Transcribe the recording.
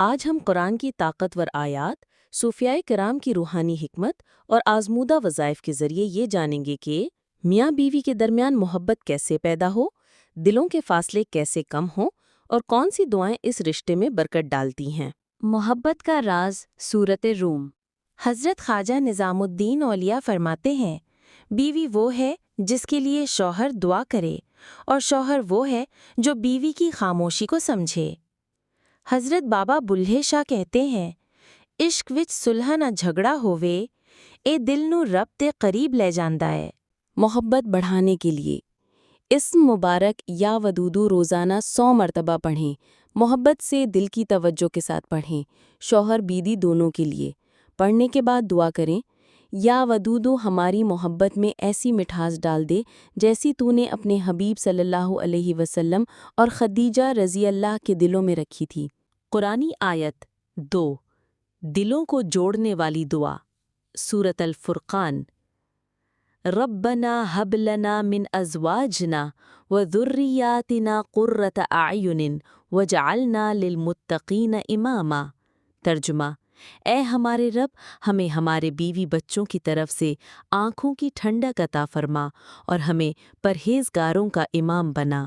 آج ہم قرآن کی طاقتور آیات، صوفیاء کرام کی روحانی حکمت اور آزمودہ وظائف کے ذریعے یہ جانیں گے کہ میاں بیوی کے درمیان محبت کیسے پیدا ہو، دلوں کے فاصلے کیسے کم ہوں اور کون سی دعائیں اس رشتے میں برکت ڈالتی ہیں۔ محبت کا راز، سورۃ روم۔ حضرت خواجہ نظام الدین اولیاء فرماتے ہیں، بیوی وہ ہے جس کے لیے شوہر دعا کرے اور شوہر وہ ہے جو بیوی کی خاموشی کو سمجھے۔ حضرت بابا بلھے شاہ کہتے ہیں، عشق وچ صلح نہ جھگڑا ہووے، اے دل نو رب تے قریب لے جاندا ہے۔ محبت بڑھانے کے لیے اسم مبارک یا ودودو روزانہ 100 مرتبہ پڑھیں۔ محبت سے دل کی توجہ کے ساتھ پڑھیں، شوہر بیوی دونوں کے لیے۔ پڑھنے کے بعد دعا کریں، یا ودودو ہماری محبت میں ایسی مٹھاس ڈال دے جیسی تو نے اپنے حبیب صلی اللہ علیہ وسلم اور خدیجہ رضی اللہ کے دلوں میں رکھی تھی۔ قرآنی آیت 2، دلوں کو جوڑنے والی دعا، سورۃ الفرقان۔ ربنا ہب لنا من ازواجنا وذریاتنا قرۃ اعین وجعلنا للمتقین اماما۔ ترجمہ، اے ہمارے رب، ہمیں ہمارے بیوی بچوں کی طرف سے آنکھوں کی ٹھنڈک عطا فرما اور ہمیں پرہیزگاروں کا امام بنا۔